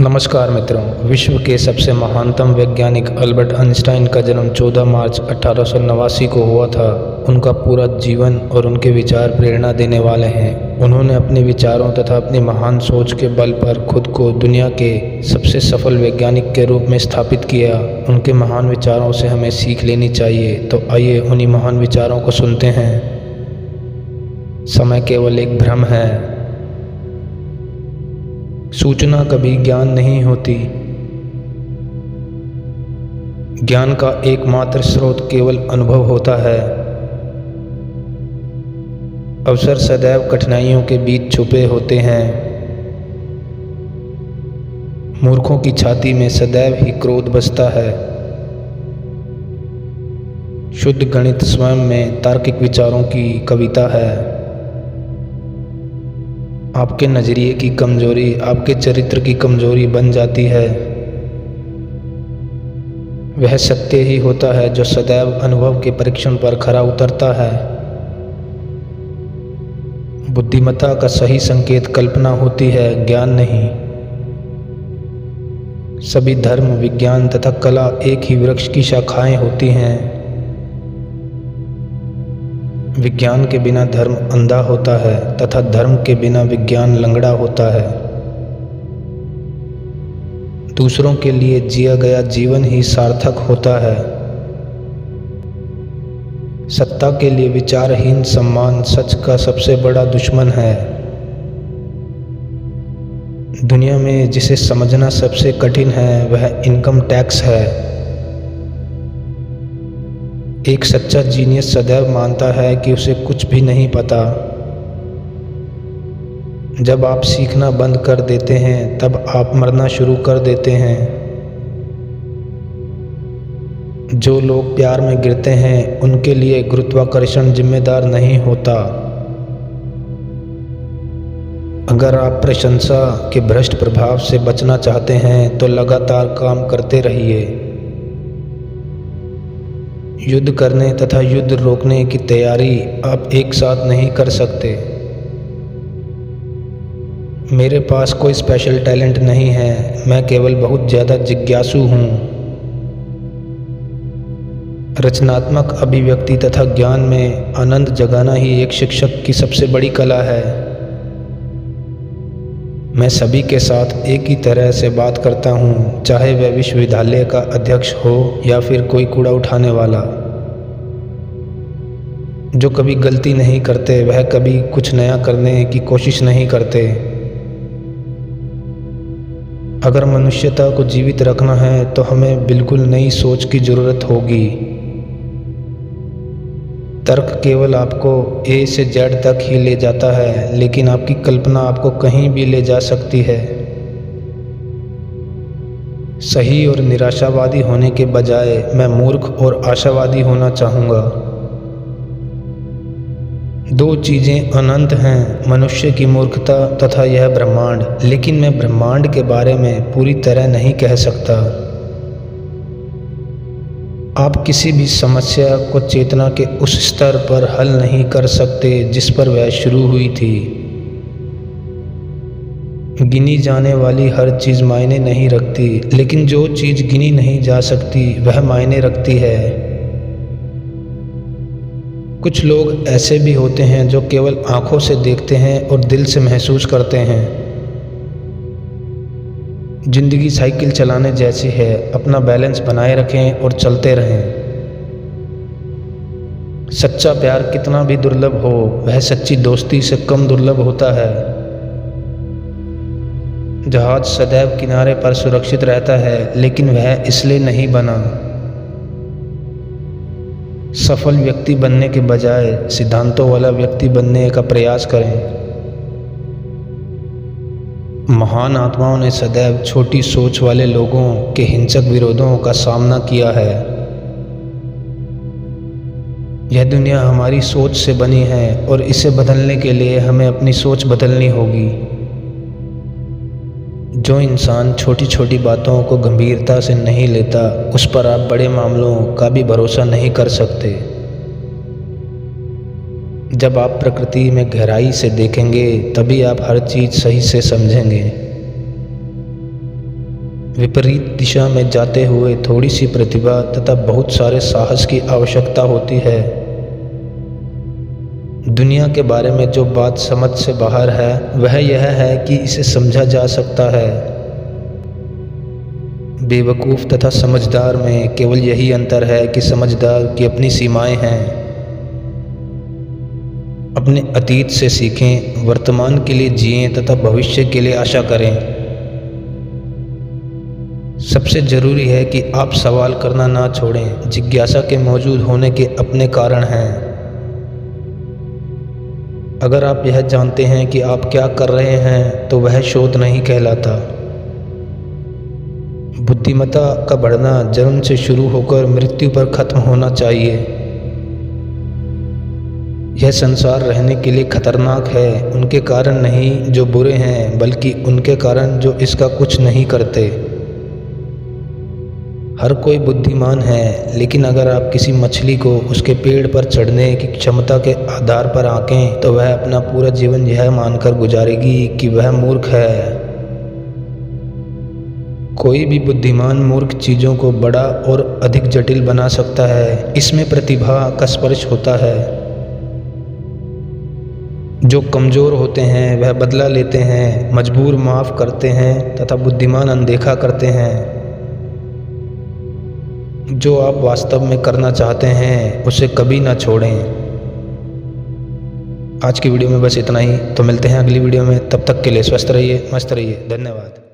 नमस्कार मित्रों। विश्व के सबसे महानतम वैज्ञानिक अल्बर्ट आइंस्टाइन का जन्म 14 मार्च 1889 को हुआ था। उनका पूरा जीवन और उनके विचार प्रेरणा देने वाले हैं। उन्होंने अपने विचारों तथा अपनी महान सोच के बल पर खुद को दुनिया के सबसे सफल वैज्ञानिक के रूप में स्थापित किया। उनके महान विचारों से हमें सीख लेनी चाहिए। तो आइए उन्हीं महान विचारों को सुनते हैं। समय केवल एक भ्रम है। सूचना कभी ज्ञान नहीं होती। ज्ञान का एकमात्र स्रोत केवल अनुभव होता है। अवसर सदैव कठिनाइयों के बीच छुपे होते हैं। मूर्खों की छाती में सदैव ही क्रोध बसता है। शुद्ध गणित स्वयं में तार्किक विचारों की कविता है। आपके नज़रिए की कमजोरी आपके चरित्र की कमजोरी बन जाती है। वह सत्य ही होता है जो सदैव अनुभव के परीक्षण पर खरा उतरता है। बुद्धिमत्ता का सही संकेत कल्पना होती है, ज्ञान नहीं। सभी धर्म, विज्ञान तथा कला एक ही वृक्ष की शाखाएं होती हैं। विज्ञान के बिना धर्म अंधा होता है तथा धर्म के बिना विज्ञान लंगड़ा होता है। दूसरों के लिए जिया गया जीवन ही सार्थक होता है। सत्ता के लिए विचारहीन सम्मान सच का सबसे बड़ा दुश्मन है। दुनिया में जिसे समझना सबसे कठिन है वह इनकम टैक्स है। एक सच्चा जीनियस सदैव मानता है कि उसे कुछ भी नहीं पता। जब आप सीखना बंद कर देते हैं तब आप मरना शुरू कर देते हैं। जो लोग प्यार में गिरते हैं उनके लिए गुरुत्वाकर्षण जिम्मेदार नहीं होता। अगर आप प्रशंसा के भ्रष्ट प्रभाव से बचना चाहते हैं तो लगातार काम करते रहिए। युद्ध करने तथा युद्ध रोकने की तैयारी आप एक साथ नहीं कर सकते। मेरे पास कोई स्पेशल टैलेंट नहीं है, मैं केवल बहुत ज़्यादा जिज्ञासु हूँ। रचनात्मक अभिव्यक्ति तथा ज्ञान में आनंद जगाना ही एक शिक्षक की सबसे बड़ी कला है। मैं सभी के साथ एक ही तरह से बात करता हूँ, चाहे वह विश्वविद्यालय का अध्यक्ष हो या फिर कोई कूड़ा उठाने वाला। जो कभी गलती नहीं करते वह कभी कुछ नया करने की कोशिश नहीं करते। अगर मनुष्यता को जीवित रखना है तो हमें बिल्कुल नई सोच की ज़रूरत होगी। तर्क केवल आपको ए से जेड तक ही ले जाता है, लेकिन आपकी कल्पना आपको कहीं भी ले जा सकती है। सही और निराशावादी होने के बजाय मैं मूर्ख और आशावादी होना चाहूँगा। दो चीज़ें अनंत हैं, मनुष्य की मूर्खता तथा यह ब्रह्मांड। लेकिन मैं ब्रह्मांड के बारे में पूरी तरह नहीं कह सकता। आप किसी भी समस्या को चेतना के उस स्तर पर हल नहीं कर सकते जिस पर वह शुरू हुई थी। गिनी जाने वाली हर चीज़ मायने नहीं रखती, लेकिन जो चीज़ गिनी नहीं जा सकती वह मायने रखती है। कुछ लोग ऐसे भी होते हैं जो केवल आंखों से देखते हैं और दिल से महसूस करते हैं। जिंदगी साइकिल चलाने जैसी है, अपना बैलेंस बनाए रखें और चलते रहें। सच्चा प्यार कितना भी दुर्लभ हो, वह सच्ची दोस्ती से कम दुर्लभ होता है। जहाज सदैव किनारे पर सुरक्षित रहता है, लेकिन वह इसलिए नहीं बना। सफल व्यक्ति बनने के बजाय सिद्धांतों वाला व्यक्ति बनने का प्रयास करें। महान आत्माओं ने सदैव छोटी सोच वाले लोगों के हिंसक विरोधों का सामना किया है। यह दुनिया हमारी सोच से बनी है और इसे बदलने के लिए हमें अपनी सोच बदलनी होगी। जो इंसान छोटी छोटी बातों को गंभीरता से नहीं लेता, उस पर आप बड़े मामलों का भी भरोसा नहीं कर सकते। जब आप प्रकृति में गहराई से देखेंगे तभी आप हर चीज़ सही से समझेंगे। विपरीत दिशा में जाते हुए थोड़ी सी प्रतिभा तथा बहुत सारे साहस की आवश्यकता होती है। दुनिया के बारे में जो बात समझ से बाहर है वह यह है कि इसे समझा जा सकता है। बेवकूफ़ तथा समझदार में केवल यही अंतर है कि समझदार की अपनी सीमाएं हैं। अपने अतीत से सीखें, वर्तमान के लिए जिएं तथा भविष्य के लिए आशा करें। सबसे ज़रूरी है कि आप सवाल करना ना छोड़ें। जिज्ञासा के मौजूद होने के अपने कारण हैं। अगर आप यह जानते हैं कि आप क्या कर रहे हैं तो वह शोध नहीं कहलाता। बुद्धिमत्ता का बढ़ना जन्म से शुरू होकर मृत्यु पर खत्म होना चाहिए। यह संसार रहने के लिए खतरनाक है, उनके कारण नहीं जो बुरे हैं, बल्कि उनके कारण जो इसका कुछ नहीं करते। हर कोई बुद्धिमान है, लेकिन अगर आप किसी मछली को उसके पेड़ पर चढ़ने की क्षमता के आधार पर आंकें तो वह अपना पूरा जीवन यह मानकर गुजारेगी कि वह मूर्ख है। कोई भी बुद्धिमान मूर्ख चीज़ों को बड़ा और अधिक जटिल बना सकता है। इसमें प्रतिभा का स्पर्श होता है। जो कमज़ोर होते हैं वह बदला लेते हैं, मजबूर माफ़ करते हैं तथा बुद्धिमान अनदेखा करते हैं। जो आप वास्तव में करना चाहते हैं उसे कभी ना छोड़ें। आज की वीडियो में बस इतना ही। तो मिलते हैं अगली वीडियो में। तब तक के लिए स्वस्थ रहिए, मस्त रहिए। धन्यवाद।